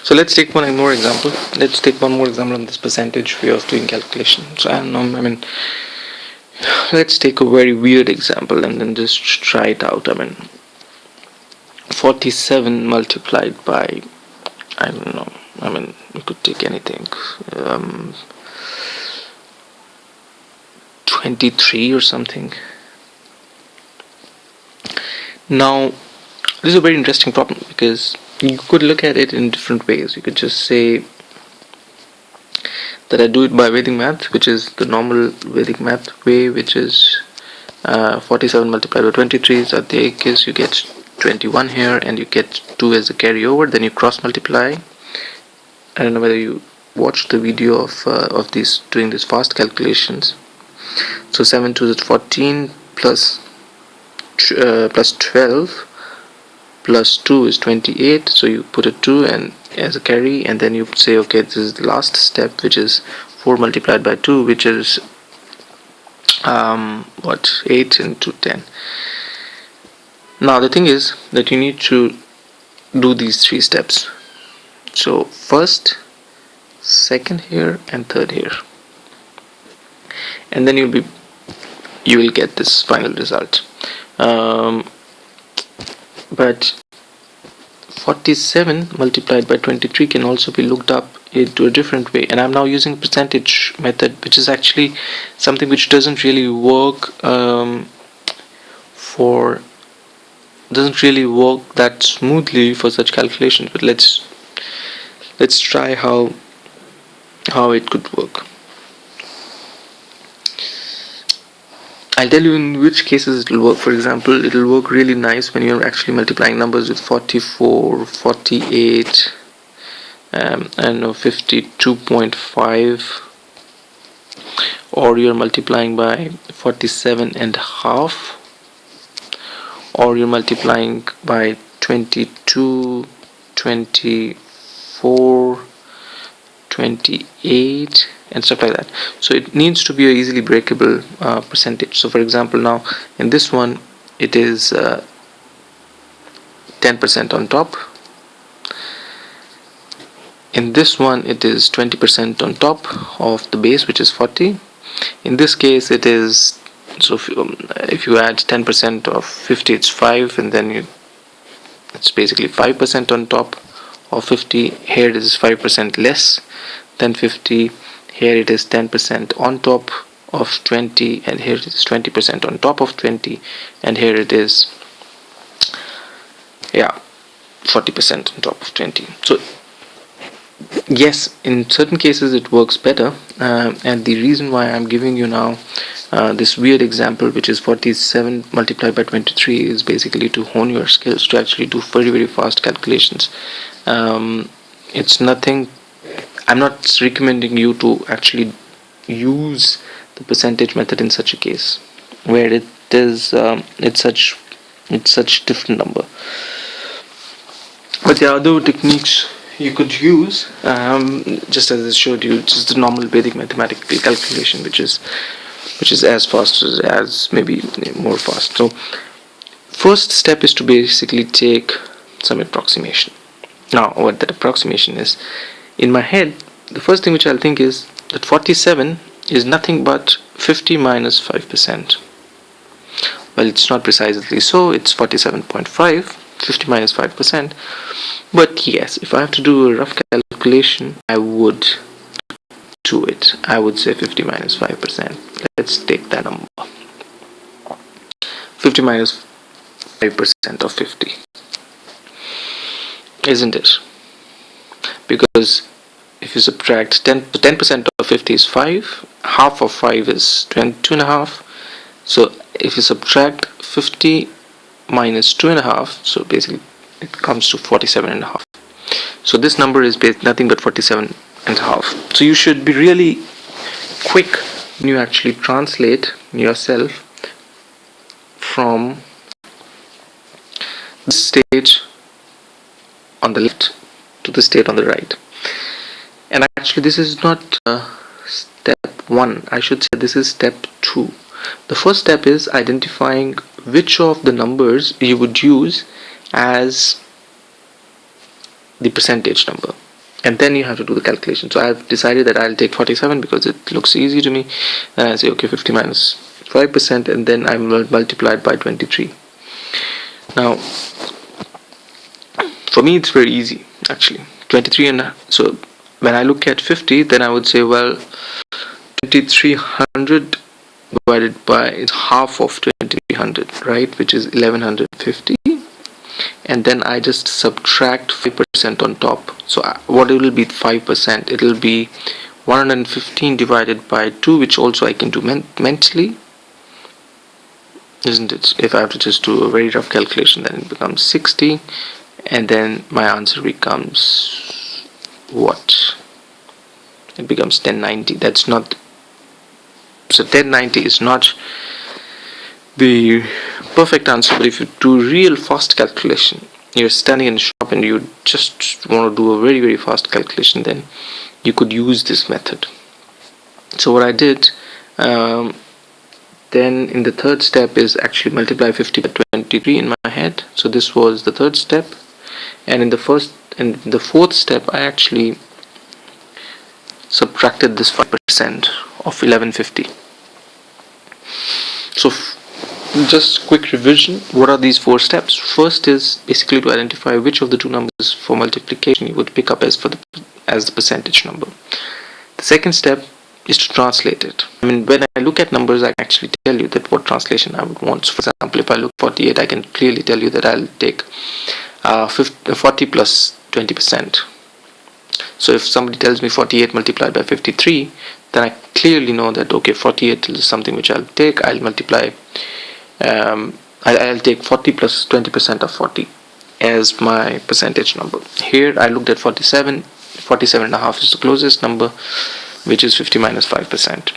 So let's take one more example. Let's take one more example on this percentage way of doing calculations. Let's take a very weird example and then just try it out. 47 multiplied by, I don't know, you could take anything, 23 or something. Now, this is a very interesting problem because you could look at it in different ways. You could just say that I do it by Vedic math, which is the normal Vedic math way, which is 47 multiplied by 23. So the case you get 21 here and you get 2 as a carryover. Then you cross multiply. I don't know whether you watched the video of these doing these fast calculations. So 7 2 is 14 plus 12 plus 2 is 28. So you put a 2 and as a carry, and then you say, okay, this is the last step, which is 4 multiplied by 2, which is 8 into 10. Now the thing is that you need to do these 3 steps. So first, second here, and third here, and then you will get this final result. But 47 multiplied by 23 can also be looked up into a different way, and I'm now using percentage method, which is actually something which doesn't really work that smoothly for such calculations. But let's try how it could work. I'll tell you in which cases it will work. For example, it will work really nice when you're actually multiplying numbers with 44, 48, 52.5, or you're multiplying by 47 and a half, or you're multiplying by 22, 24, 28 and stuff like that. So it needs to be a easily breakable percentage. So for example, now in this one it is 10% on top. In this one it is 20% on top of the base, which is 40. In this case it is, so if you add 10% of 50, it's 5, and then it's basically 5% on top of 50. Here it is 5% less than 50. Here it is 10% on top of 20, and here it is 20% on top of 20, and here it is 40% on top of 20. So yes, in certain cases it works better, and the reason why I'm giving you now this weird example, which is 47 multiplied by 23, is basically to hone your skills to actually do very, very fast calculations. It's nothing, I'm not recommending you to actually use the percentage method in such a case where it is it's such different number. But there are other techniques you could use, just as I showed you, just the normal Vedic mathematical calculation, which is as fast as maybe more fast. So first step is to basically take some approximation. Now what that approximation is, in my head the first thing which I'll think is that 47 is nothing but 50 minus 5%. Well, it's not precisely so, it's 47.5, 50 minus 5%, but yes, if I have to do a rough calculation, I would do it. I would say 50 minus 5%. Let's take that number. 50 minus 5% of 50, isn't it? Because if you subtract 10% of 50 is 5, half of 5 is 2.5. So if you subtract 50 minus 2.5, so basically it comes to 47.5. So this number is nothing but 47.5. So you should be really quick when you actually translate yourself from the state on the left to the state on the right. And actually this is not step 1, I should say this is step 2. The first step is identifying which of the numbers you would use as the percentage number. and then you have to do the calculation. So I've decided that I'll take 47 because it looks easy to me. And I say, okay, 50 minus 5%, and then I multiply it by 23. Now, for me, it's very easy actually. 23, and so when I look at 50, then I would say, well, 2300 divided by half of 2300, right, which is 1150. And then I just subtract 5% on top. So what it will be 5%? It will be 115 divided by 2, which also I can do mentally, isn't it? If I have to just do a very rough calculation, then it becomes 60, and then my answer becomes what? It becomes 1090. That's not, so 1090 is not the perfect answer, but if you do real fast calculation, you're standing in a shop and you just want to do a very, very fast calculation, then you could use this method. So what I did then in the third step is actually multiply 50 by 23 in my head. So this was the third step, and in the fourth step I actually subtracted this 5% of 1150. So just quick revision, what are these four steps? First is basically to identify which of the two numbers for multiplication you would pick up as the percentage number. The second step is to translate it. I mean, when I look at numbers, I can actually tell you that what translation I would want. So for example, if I look at 48, I can clearly tell you that I'll take 40 plus 20%. So if somebody tells me 48 multiplied by 53, then I clearly know that, okay, 48 is something which I'll take. I'll multiply, I'll take 40 plus 20% of 40 as my percentage number. Here I looked at 47 and a half is the closest number, which is 50 minus 5%.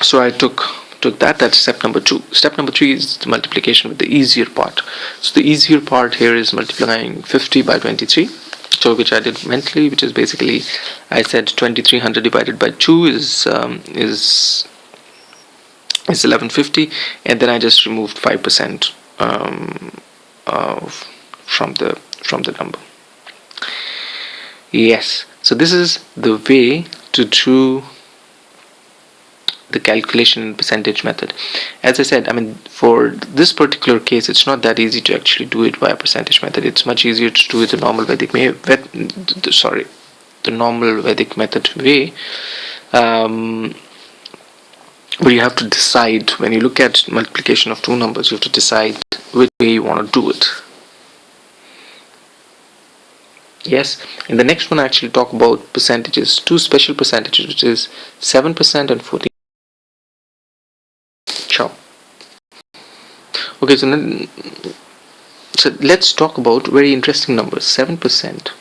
So I took that's step number 2. Step number 3 is the multiplication with the easier part. So the easier part here is multiplying 50 by 23, so which I did mentally, which is basically, I said 2300 divided by 2 is 1150, and then I just removed 5% from the number. Yes, so this is the way to do the calculation percentage method. As I said, I mean, for this particular case, it's not that easy to actually do it by a percentage method. It's much easier to do it the normal Vedic method way. But you have to decide, when you look at multiplication of two numbers, you have to decide which way you want to do it. Yes, in the next one I actually talk about percentages, two special percentages, which is 7% and 14%. Ciao. Okay, so let's talk about very interesting numbers. 7%,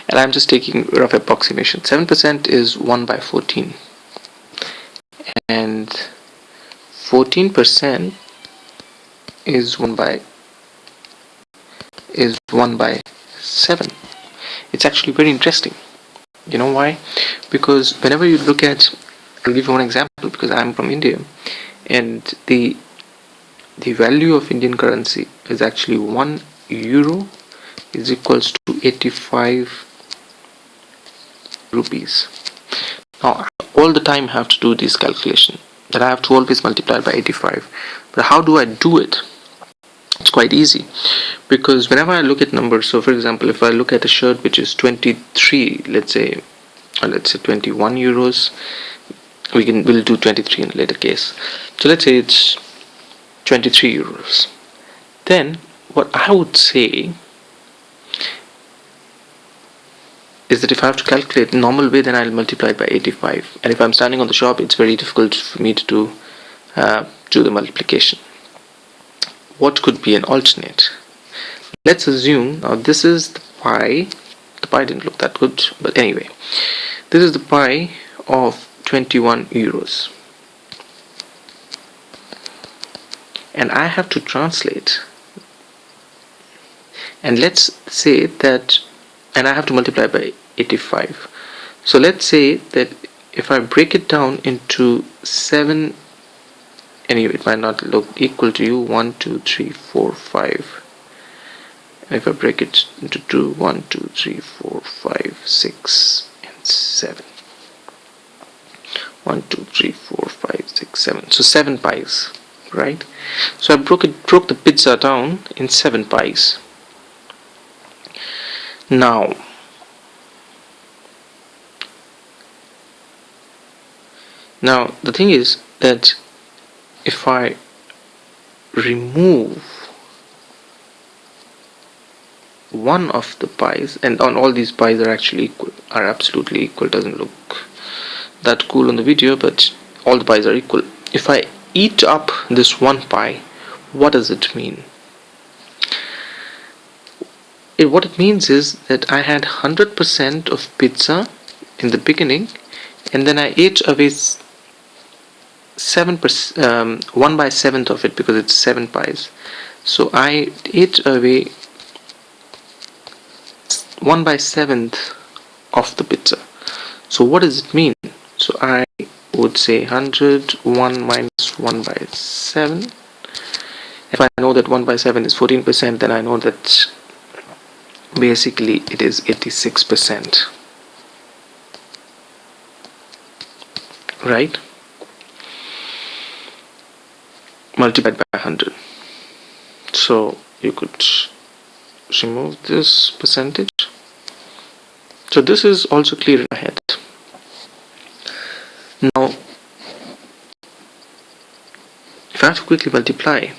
and I'm just taking rough approximation. 7% is 1 by 14, and 14% is 1 by 7. It's actually very interesting. You know why? Because whenever you look at, I'll give you one example, because I'm from India, and the value of Indian currency is actually 1 euro is equals to 85 rupees. Now all the time I have to do this calculation, that I have to always multiply by 85. But how do I do it? It's quite easy, because whenever I look at numbers, so for example, if I look at a shirt which is 23, let's say 21 euros, we'll do 23 in a later case. So let's say it's 23 euros. Then what I would say is that if I have to calculate the normal way, then I'll multiply it by 85. And if I'm standing on the shop, it's very difficult for me to do the multiplication. What could be an alternate? Let's assume, now this is the pie. The pie didn't look that good, but anyway, this is the pie of 21 euros, and I have to translate, and let's say that, and I have to multiply by 85. So let's say that if I break it down into 7, anyway, it might not look equal to you, 1 2 3 4 5, And if I break it into 2, 1, 2, 3, 4, 5, 6, and 7. 1, 2, 3, 4, 5, 6, 7. So 7 pies, right? So I broke the pizza down in 7 pies. Now the thing is that if I remove one of the pies, and on all these pies are actually equal, are absolutely equal, doesn't look that cool on the video, but all the pies are equal. If I eat up this one pie, what does it mean? What it means is that I had 100% of pizza in the beginning, and then I ate away 7%, 1/7 of it, because it's 7 pies. So I ate away 1/7 of the pizza. So what does it mean? So I would say 101 minus 1/7. If I know that 1/7 is 14%, then I know that basically it is 86%, right? Multiplied by 100. So you could remove this percentage. So this is also clear in my head. Now if I have to quickly multiply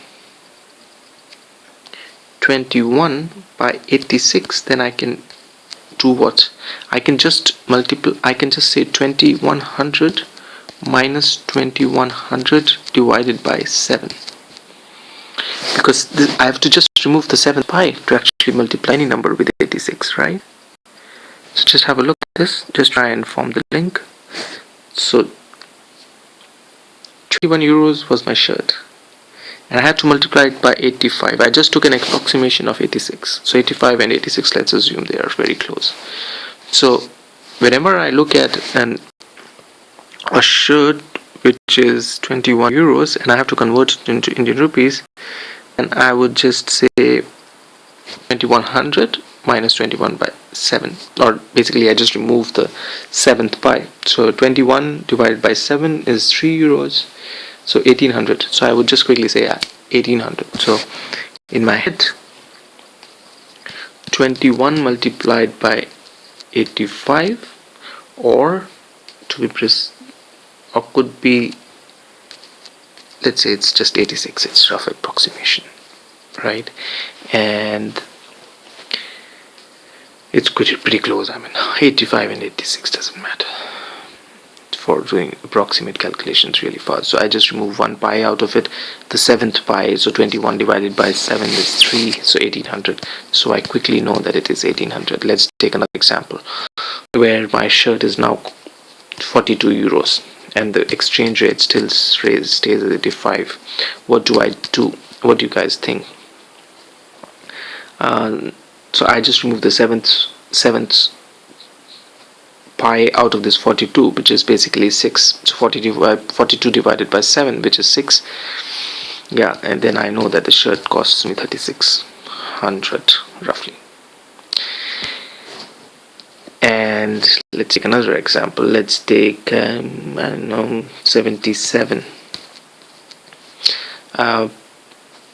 21 by 86, then I can do what? I can just say 2100 minus 2100 divided by 7, because I have to just remove the 7th pi to actually multiply any number with 86, right? So just have a look at this, just try and form the link. So 21 euros was my shirt, and I had to multiply it by 85. I just took an approximation of 86. So 85 and 86, let's assume they are very close. So whenever I look at a shirt which is 21 euros and I have to convert it into Indian rupees, and I would just say 2100 minus 21 by 7, or basically I just remove the 7th pi. So 21 divided by 7 is 3 euros, so 1800. So I would just quickly say 1800. So in my head, 21 multiplied by 85, or to be precise, or could be, let's say it's just 86, it's rough approximation, right? And it's pretty close. I mean, 85 and 86 doesn't matter for doing approximate calculations really fast. So I just remove one pi out of it, the 7th pi, so 21 divided by 7 is 3, so 1800. So I quickly know that it is 1800. Let's take another example where my shirt is now 42 euros and the exchange rate still stays at 85. What do I do? What do you guys think? So I just remove the 7th pi out of this 42, which is basically 6. So 42 divided by 7, which is 6. Yeah, and then I know that the shirt costs me 3600 roughly. And let's take another example. Let's take I don't know, 77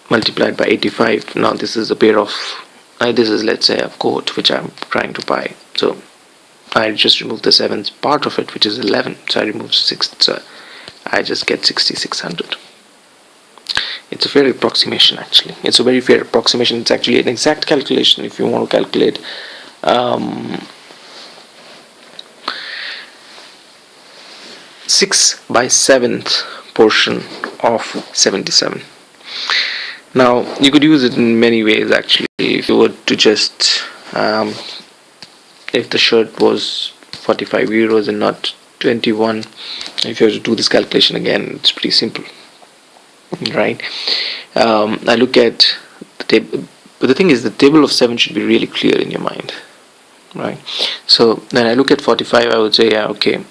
multiplied by 85. Now this is a pair of this is, let's say, a coat which I'm trying to buy. So I just remove the 7th part of it, which is 11. So I remove 6th, so I just get 6600. It's a fair approximation, actually. It's a very fair approximation. It's actually an exact calculation if you want to calculate 6/7 portion of 77. Now you could use it in many ways, actually. If you were to just if the shirt was 45 euros and not 21, if you were to do this calculation again, it's pretty simple, right? I look at the table, but the thing is, the table of 7 should be really clear in your mind, right? So then I look at 45, I would say, yeah, okay,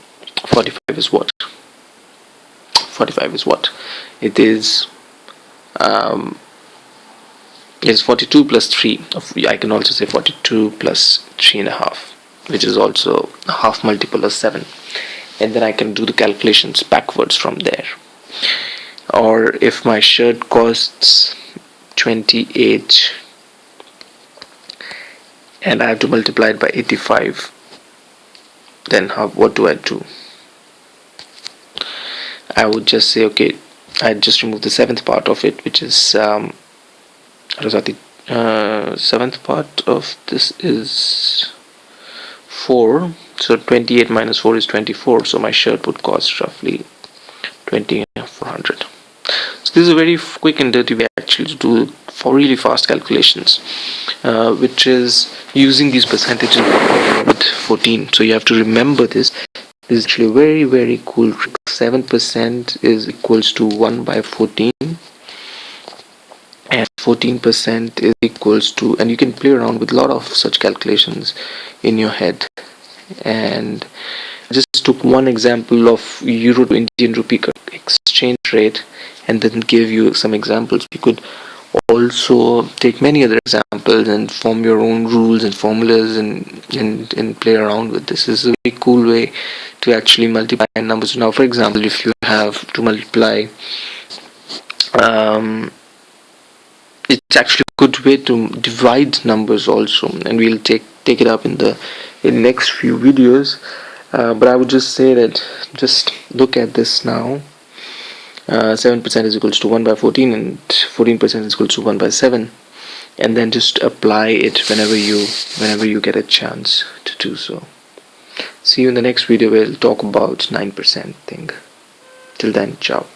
45 is what? 45 is what? It is is 42 plus 3. I can also say 42 plus 3.5, which is also a half multiple of 7. And then I can do the calculations backwards from there. Or if my shirt costs 28 and I have to multiply it by 85, then what do I do? I would just say, okay, I just remove the seventh part of it, which is seventh part of this is 4. So 28 minus 4 is 24. So my shirt would cost roughly 2,400. So this is a very quick and dirty way actually to do for really fast calculations, which is using these percentages with 14. So you have to remember this. This is actually a very, very cool trick. 7% is equals to 1 by 14, and 14% is equals to, and you can play around with a lot of such calculations in your head. And I just took one example of Euro to Indian rupee exchange rate and then give you some examples. You could also take many other examples and form your own rules and formulas and play around with this. This is a very cool way to actually multiply numbers. Now, for example, if you have to multiply, it's actually a good way to divide numbers also, and we'll take it up in the next few videos. But I would just say that just look at this now. 7% is equals to 1 by 14 and 14% is equals to 1 by 7, and then just apply it whenever you get a chance to do so. See you in the next video where we'll talk about 9% thing. Till then, ciao.